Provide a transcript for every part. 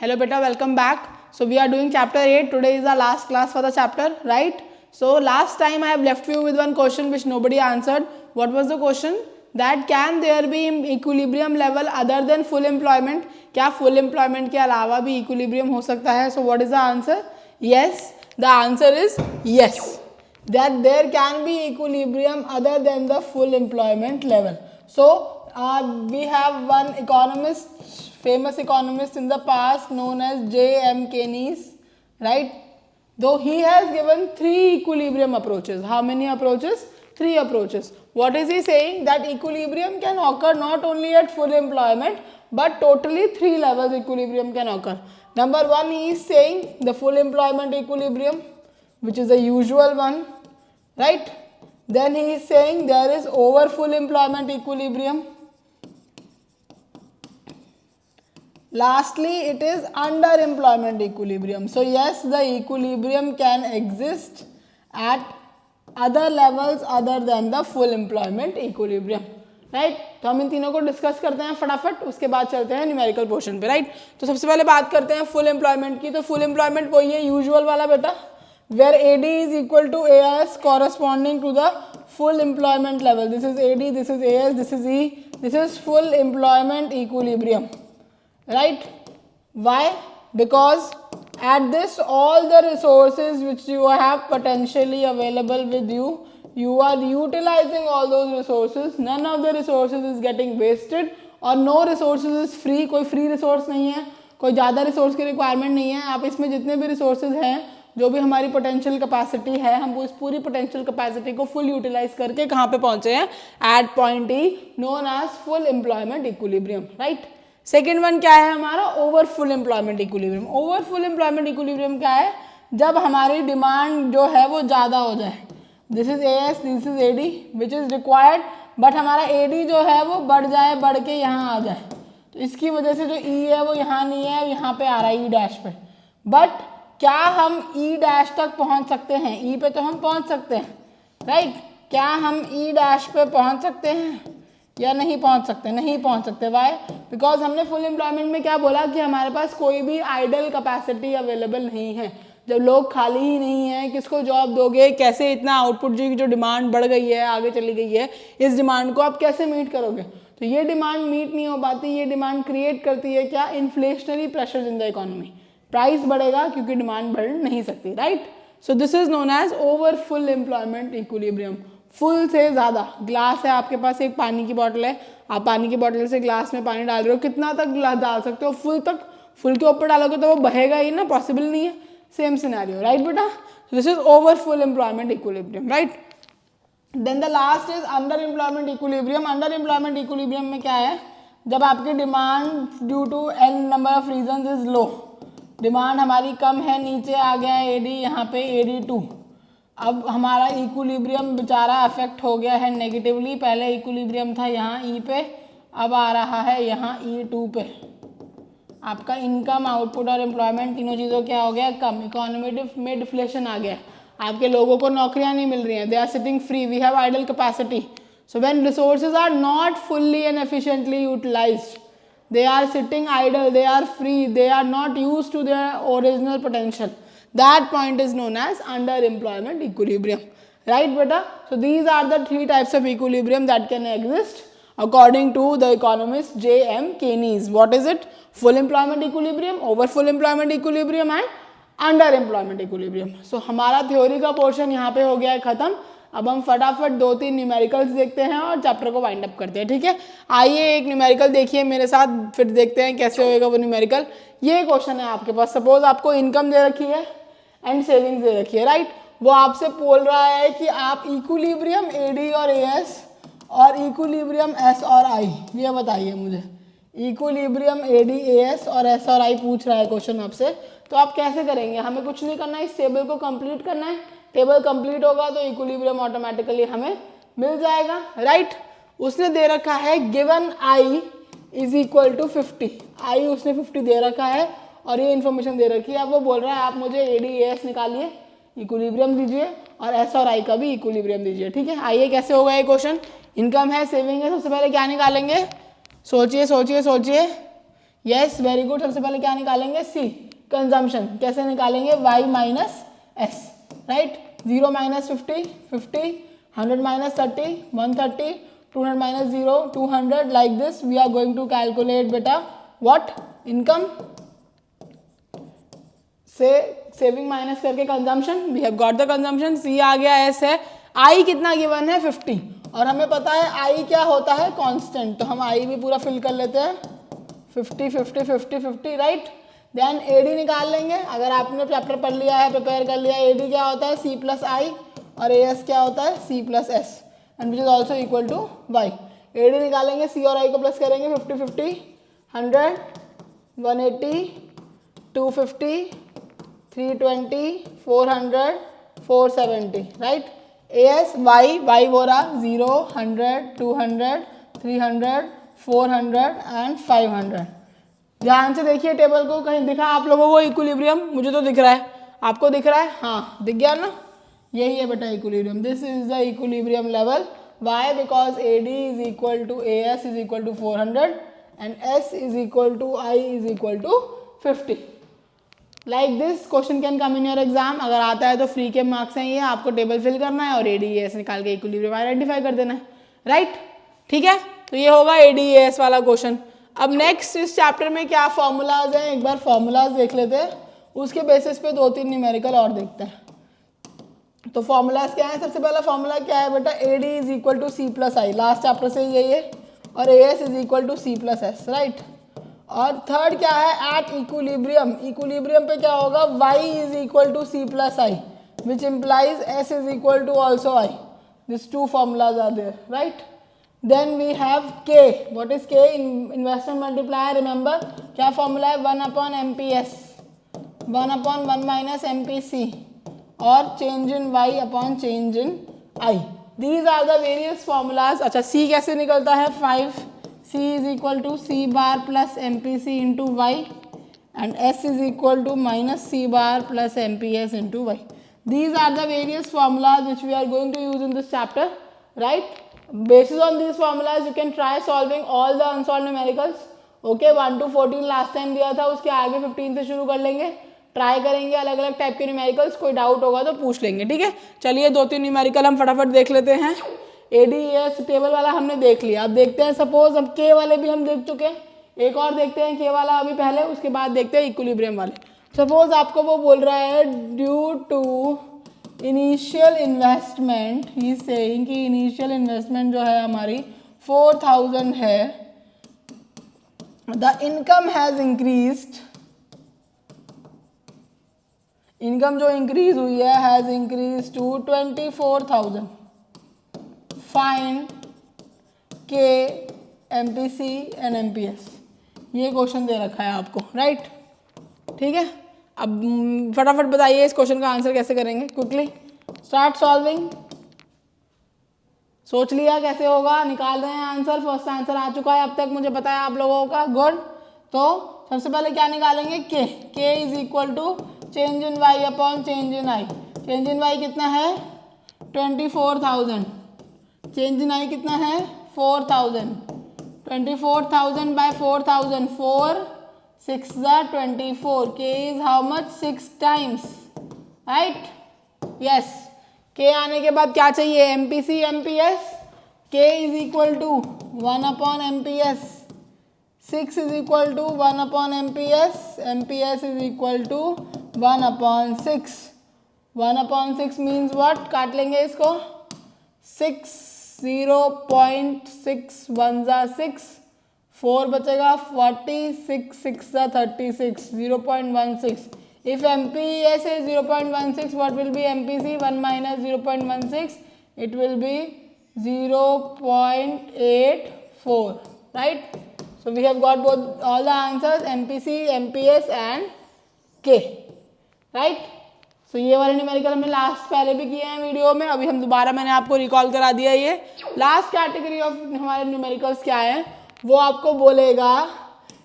Hello beta, welcome back. So we are doing chapter 8. Today is our last class for the chapter, right? So last time I have left you with one question which nobody answered. What was the question? That can there be equilibrium level other than full employment? क्या full employment के अलावा भी equilibrium हो सकता है? So what is the answer? Yes, the answer is yes. That there can be equilibrium other than the full employment level. So we have one economist, famous economist in the past known as J.M. Keynes, right? Though he has given 3 equilibrium approaches. How many approaches? 3 approaches. What is he saying? That equilibrium can occur not only at full employment but totally 3 levels equilibrium can occur. Number 1, he is saying the full employment equilibrium, which is the usual one, right? Then he is saying there is over full employment equilibrium. Lastly, it is underemployment equilibrium. So yes, the equilibrium can exist at other levels other than the full employment equilibrium, right? तो हम इन तीनों को discuss करते हैं फटाफट, उसके बाद चलते हैं न्यूमेरिकल पोर्शन पे, राइट? तो सबसे पहले बात करते हैं फुल एम्प्लॉयमेंट की. तो फुल एम्प्लॉयमेंट वही है यूजुअल वाला बेटा, where AD is equal to AS corresponding to the full employment level. This is AD, this is AS, this is E. This is full employment equilibrium. Right? Why? Because at this all the resources which you have potentially available with you, you are utilizing all those resources. None of the resources is getting wasted और no resources is free. कोई free resource नहीं है, कोई ज़्यादा resource की requirement नहीं है. आप इसमें जितने भी resources हैं, जो भी हमारी पोटेंशियल कैपेसिटी है, हम इस पूरी पोटेंशियल कैपेसिटी को फुल यूटिलाइज करके कहाँ पे पहुँचे हैं? At point E known as full employment equilibrium, right? Second one क्या है हमारा? Over full employment equilibrium. Over full employment equilibrium क्या है? जब हमारी डिमांड जो है वो ज़्यादा हो जाए. This is A S, this is A D which is required, but हमारा ए डी जो है वो बढ़ जाए, बढ़ के यहाँ आ जाए. तो इसकी वजह से जो ई है वो यहाँ नहीं है, यहाँ पे आ रहा है ई डैश पे. बट क्या हम ई डैश तक पहुँच सकते हैं? ई पे तो हम पहुँच सकते हैं, राइट? क्या हम ई डैश पे पहुँच सकते हैं या नहीं पहुंच सकते? नहीं पहुंच सकते. वाई? बिकॉज हमने फुल एम्प्लॉयमेंट में क्या बोला कि हमारे पास कोई भी आइडल कैपेसिटी अवेलेबल नहीं है. जब लोग खाली ही नहीं है, किसको जॉब दोगे? कैसे इतना आउटपुट जो डिमांड बढ़ गई है, आगे चली गई है, इस डिमांड को आप कैसे मीट करोगे? तो ये डिमांड मीट नहीं हो पाती. ये डिमांड क्रिएट करती है क्या? Inflationary pressure in the economy. Price बढ़ेगा क्योंकि डिमांड बढ़ नहीं सकती, right? So this is known as over full employment equilibrium. Full से ज़्यादा. ग्लास है आपके पास, एक पानी की बॉटल है, आप पानी की बॉटल से ग्लास में पानी डाल रहे हो, कितना तक ग्लास डाल सकते हो? फुल तक. फुल के ऊपर डालोगे तो वो बहेगा ही ना, पॉसिबल नहीं है. सेम सिनेरियो, राइट बेटा? This is over full employment equilibrium, right? Then the last is under employment equilibrium. Under employment equilibrium में क्या है? जब आपकी demand due to an number of reason is low, demand हमारी कम है, नीचे आ गया है एडी, यहाँ पे AD2. अब हमारा इक्विलिब्रियम बेचारा अफेक्ट हो गया है नेगेटिवली. पहले इक्विलिब्रियम था यहाँ ई पे, अब आ रहा है यहाँ E2 पे. आपका इनकम, आउटपुट और एम्प्लॉयमेंट तीनों चीज़ों क्या हो गया? कम. इकोनॉमी में डिफ्लेशन आ गया. आपके लोगों को नौकरियाँ नहीं मिल रही हैं. They are sitting free. We have idle capacity. So when resources are not fully and efficiently utilized, they are sitting idle, they are free, they are not used to their original potential. That point is known as underemployment equilibrium, right beta? So these are the 3 types of equilibrium that can exist according to the economist J.M. Keynes. What is it? Full employment equilibrium, over full employment equilibrium and underemployment equilibrium. So हमारा theory का portion यहाँ पे हो गया है खत्म. अब हम फटाफट 2-3 न्यूमेरिकल्स देखते हैं और चैप्टर को वाइंड अप करते हैं, ठीक है? आइए एक न्यूमेरिकल देखिए मेरे साथ, फिर देखते हैं कैसे होएगा वो न्यूमेरिकल. ये क्वेश्चन है आपके पास. सपोज आपको इनकम दे रखी है एंड सेविंग्स दे रखी है, राइट? वो आपसे बोल रहा है कि आप इक्विलिब्रियम AD और AS और इक्विलिब्रियम S और I, ये बताइए मुझे. इक्विलिब्रियम AD, AS और S और I पूछ रहा है क्वेश्चन आपसे. तो आप कैसे करेंगे? हमें कुछ नहीं करना है, इस टेबल को कंप्लीट करना है. टेबल कंप्लीट होगा तो इक्विलिब्रियम ऑटोमेटिकली हमें मिल जाएगा, राइट? उसने दे रखा है given I is equal to 50. I उसने 50 दे रखा है और ये इन्फॉर्मेशन दे रखी है. अब वो बोल रहा है आप मुझे AD AS निकालिए, इक्विलिब्रियम दीजिए और S और I का भी इक्विलिब्रियम दीजिए, ठीक है? आइए कैसे होगा ये क्वेश्चन. इनकम है, सेविंग है, सबसे पहले क्या निकालेंगे? सोचिए सोचिए सोचिए. Yes very good. सबसे पहले क्या निकालेंगे, सी कंजम्पशन। कैसे निकालेंगे, y minus S, right. 0 minus 50 50, 100 minus 30 130, 200 minus 0 200, like this we are going to calculate बेटा व्हाट, इनकम से सेविंग माइनस करके consumption. We have got the consumption, C आ गया, एस है। आई कितना गिवन है, 50, और हमें पता है आई क्या होता है, कांस्टेंट, तो हम आई भी पूरा फिल कर लेते हैं, 50 50 50 50, राइट। देन एडी निकाल लेंगे। अगर आपने चैप्टर पढ़ लिया है, प्रिपेयर कर लिया, एडी क्या होता है, सी प्लस आई, और ए एस क्या होता है, C plus S, and which is also equal to Y. AD निकालेंगे, सी और आई को प्लस करेंगे, 50 50, 100 180 250 320 400 470, राइट। ए एस वाई, वाई बोला 0 100 200 300 400 एंड 500। ध्यान से देखिए टेबल को, कहीं दिखा आप लोगों को इक्विलिब्रियम, मुझे तो दिख रहा है, आपको दिख रहा है, हाँ दिख गया ना, यही है बेटा equilibrium. This is the equilibrium level, why because A D is equal to A S is equal to 400 and S is equal to I is equal to 50। Like this question can come in your exam. अगर आता है तो free के marks हैं ये, आपको table fill करना है और एडीएस निकाल के इक्विलिब्रियम आइडेंटिफाई कर देना है, राइट। ठीक है, तो ये होगा एडीएस वाला क्वेश्चन। अब नेक्स्ट इस चैप्टर में क्या फॉर्मूलाज हैं, एक बार फॉर्मूलाज देख लेते हैं, उसके बेसिस पे 2-3 न्यूमेरिकल और देखते हैं। तो फॉर्मूलाज क्या है, सबसे पहला फॉर्मूला क्या है बेटा, A D is equal to C plus I, last chapter से यही है, और A S is equal to C plus S, right. और थर्ड क्या है, एट इक्विलिब्रियम, इक्विलिब्रियम पे क्या होगा, y is equal to C plus I which implies s is equal to also i, this two formulas are there, right. Then we have k, what is k, investment multiplier, remember क्या formula है, 1 upon M P S, 1 upon 1 minus M P C, और change in y upon change in i, these are the various formulas. अच्छा c कैसे निकलता है, 5, c is equal to c bar plus mpc into y and s is equal to minus c bar plus mps into y. These are the various formulas which we are going to use in this chapter, right? Based on these formulas you can try solving all the unsolved numericals. Okay, 1 to 14 last time दिया था, उसके आगे 15 से शुरू कर लेंगे, try करेंगे अलग अलग टाइप के न्यूमेरिकल्स, कोई डाउट होगा तो पूछ लेंगे, ठीक है। चलिए 2-3 न्यूमेरिकल हम फटाफट देख लेते हैं। एडीएस टेबल वाला हमने देख लिया, अब देखते हैं सपोज, अब के वाले भी हम देख चुके हैं, एक और देखते हैं के वाला अभी पहले, उसके बाद देखते हैं इक्विलिब्रियम वाले। सपोज आपको वो बोल रहा है due to initial investment, he is saying कि इनिशियल इन्वेस्टमेंट जो है हमारी 4000 है, the income has increased, income जो इंक्रीज हुई है has increase to 24,000, find K MPC and MPS, ये क्वेश्चन दे रखा है आपको, राइट। ठीक है, अब फटाफट बताइए इस क्वेश्चन का आंसर कैसे करेंगे, क्विकली स्टार्ट सॉल्विंग। सोच लिया कैसे होगा, निकाल रहे हैं आंसर, फर्स्ट आंसर आ चुका है अब तक, मुझे पता है आप लोगों का, गुड। तो सबसे पहले क्या निकालेंगे, K is equal to change in Y upon change in I, change in Y कितना है 24,000, चेंज इन आई कितना है 4,000, 24,000 bye 4,000, 4 6 24, K is how much 6 times, right, yes. K आने के बाद क्या चाहिए, MPC MPS, K is equal to 1 upon MPS, 6 is equal to 1 upon MPS, MPS is equal to 1 upon 6, 1 upon 6 means what, काट लेंगे इसको, 6 0.6 1 जा 6, 4 बचेगा 40, 6 6 जा 36, 0.16। If MPS is 0.16, what will be MPC? 1 minus 0.16, it will be 0.84, right? So we have got both all the answers, MPC, MPS and K, right? तो ये वाले numerical हमने लास्ट पहले भी किए हैं वीडियो में, अभी हम दोबारा मैंने आपको रिकॉल करा दिया। ये लास्ट कैटेगरी ऑफ हमारे न्यूमेरिकल्स क्या है, वो आपको बोलेगा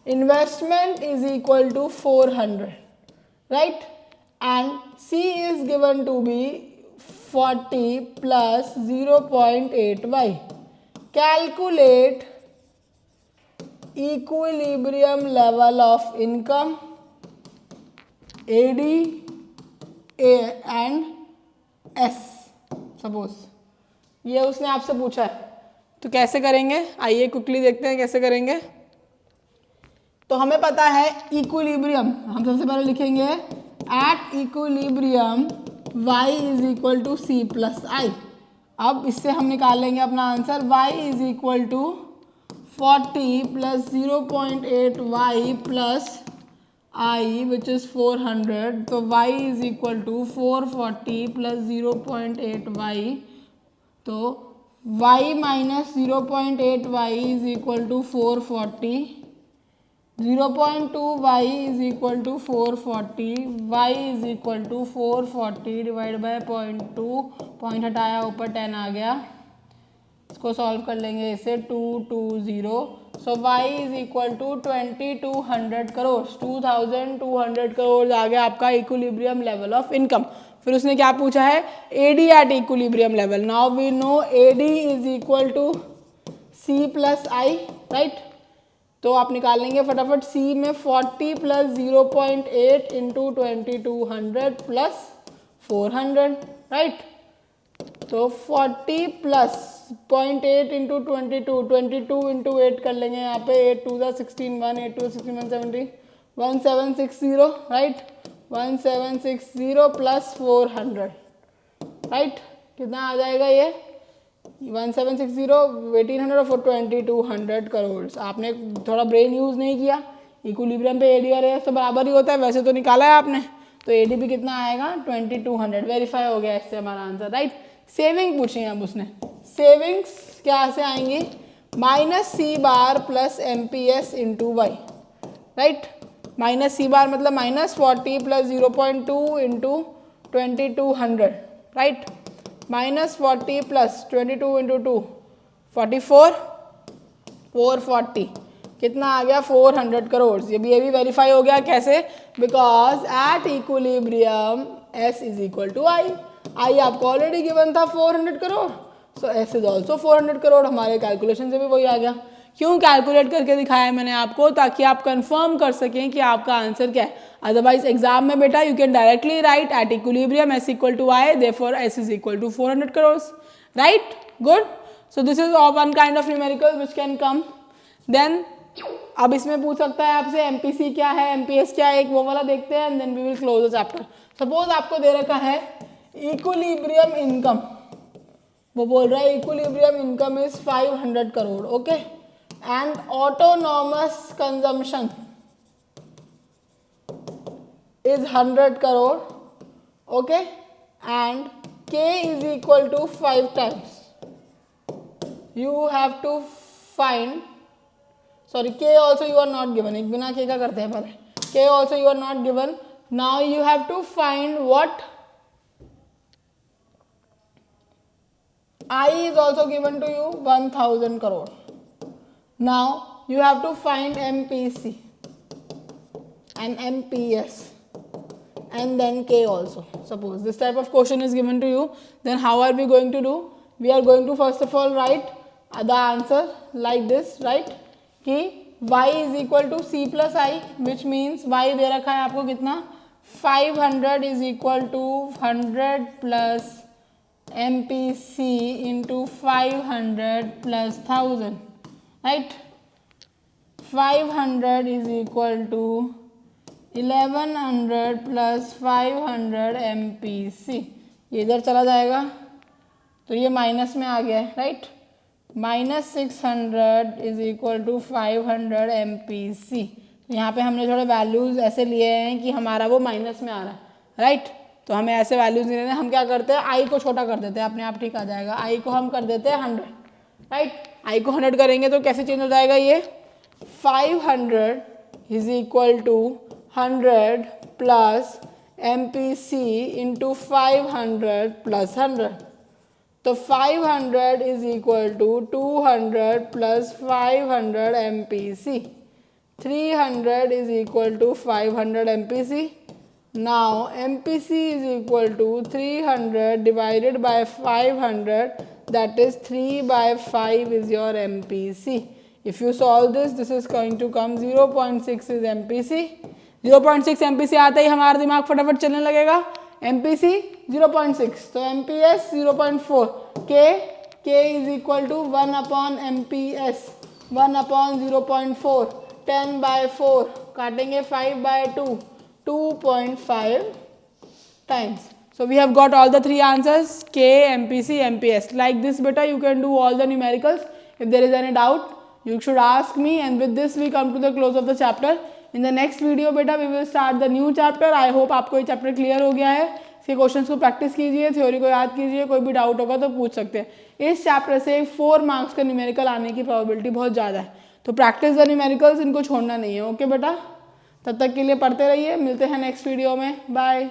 investment is equal to 400, right, and C is given to be 40 plus 0.8 Y, calculate equilibrium level of income AD and S suppose ये उसने आपसे पूछा है, तो कैसे करेंगे आइए क्विकली देखते हैं कैसे करेंगे। तो हमें पता है इक्विलिब्रियम, हम सबसे पहले लिखेंगे at equilibrium y is equal to C plus I. अब इससे हम निकाल लेंगे अपना answer y is equal to 40 plus 0.8 y plus I which is 400, तो y is equal to 440 plus 0.8 y, तो y minus 0.8 y is equal to 440, 0.2 y is equal to 440, y is equal to 440 divided by 0.2, point हटाया ऊपर 10 आ गया, इसको solve कर लेंगे इसे 220, so y is equal to 2200 crore, 2200 crore आ गया आपका इक्विलिब्रियम लेवल ऑफ इनकम। फिर उसने क्या पूछा है AD at equilibrium level. Now we know AD is equal to C plus I, right. तो आप निकाल लेंगे फटाफट C में 40 प्लस 0.8 इंटू 2200 प्लस 400, राइट। तो 40 प्लस 0.8 इंटू 22 इंटू 8 कर लेंगे यहाँ पे, 8 to the 16 1, 8 to 16 170, 1760, right. 1760 plus 400, right. कितना आ जाएगा ये 1760, 1800 और 2200 करोड़। आपने थोड़ा ब्रेन यूज़ नहीं किया, इक्विलिब्रियम पे एडी और एस तो बराबर ही होता है, वैसे तो निकाला है आपने, तो एडी भी कितना आएगा 2200, वेरीफाई हो गया इससे हमारा आंसर, राइट। सेविंग पूछी है अब उसने, सेविंग्स क्या से आएंगी minus C bar plus M P S into Y, right. Minus C bar मतलब minus 40 plus 0.2 into 2200, right. Minus 40 plus 22 into 2 44, 440 कितना आ गया 400 करोड़। ये भी वेरीफाई हो गया, कैसे, because at equilibrium S is equal to I, I आपको ऑलरेडी गिवन था 400 crore, so S is also 400 crore. हमारे कैलकुलेशन से भी वही आ गया। क्यों कैलकुलेट करके दिखाया है मैंने आपको, ताकि आप कंफर्म कर सकें कि आपका आंसर क्या है। अदरवाइज एग्जाम में बेटा you can directly write at equilibrium S equal to I, therefore S is equal to 400 crore, right. Good, so this is one kind of numerical which can come. Then अब इसमें पूछ सकता है आपसे एमपीसी क्या है, एमपीएस क्या है, एक वो वाला देखते हैं and then we will close the chapter. Suppose आपको दे रखा है इक्विलिब्रियम इनकम, वो बोल रहा है equilibrium income is 500 crore, okay, and autonomous consumption is 100 crore, okay, and K is equal to 5 times. You have to find, sorry K also you are not given, एक बिना के का करते हैं पहले, K also you are not given. Now you have to find what I is also given to you 1000 crore. Now you have to find MPC and MPS and then K also. Suppose this type of question is given to you, then how are we going to do? We are going to first of all write the answer like this, right? कि y is equal to c plus I, which means y दे रखा है आपको कितना 500 is equal to 100 plus MPC into 500 plus 1000, right? 500 is equal to 1100 plus 500 MPC, ये इधर चला जाएगा तो ये माइनस में आ गया है, right. Minus 600 is equal to 500 MPC। तो यहाँ पे हमने थोड़े वैल्यूज ऐसे लिए हैं कि हमारा वो माइनस में आ रहा है, राइट। तो हमें ऐसे वैल्यूज नहीं लेने, हम क्या करते हैं आई को छोटा कर देते हैं, अपने आप ठीक आ जाएगा। आई को हम कर देते हैं 100, राइट। आई को 100 करेंगे तो कैसे चेंज हो जाएगा ये 500 is equal to 100 plus MPC into 500 plus 100, तो 500 is equal to 200 plus 500 MPC, 300 is equal to 500 MPC. Now MPC is equal to 300 divided by 500, that is 3 by 5 is your MPC. If you solve this, this is going to come 0.6 is MPC. 0.6 MPC आते ही हमारा दिमाग फटाफट चलने लगेगा. MPC 0.6, तो MPS 0.4. K is equal to 1 upon MPS. 1 upon 0.4. 10 by 4. काटेंगे 5 by 2. 2.5 times. So we have got all the three answers: K, MPC, MPS. Like this, beta, you can do all the numericals. If there is any doubt, you should ask me. And with this, we come to the close of the chapter. In the next video, beta, we will start the new chapter. I hope आपको ये chapter clear हो गया है. इसके questions को practice कीजिए, theory को याद कीजिए. कोई भी डाउट होगा तो पूछ सकते हैं. इस चैप्टर से 4 मार्क्स का न्यूमेरिकल आने की प्रोबेबिलिटी बहुत ज़्यादा है. तो प्रैक्टिस द न्यूमेरिकल्स, इनको छोड़ना नहीं है. ओके बेटा, तब तक के लिए पढ़ते रहिए. मिलते हैं नेक्स्ट वीडियो में. बाय.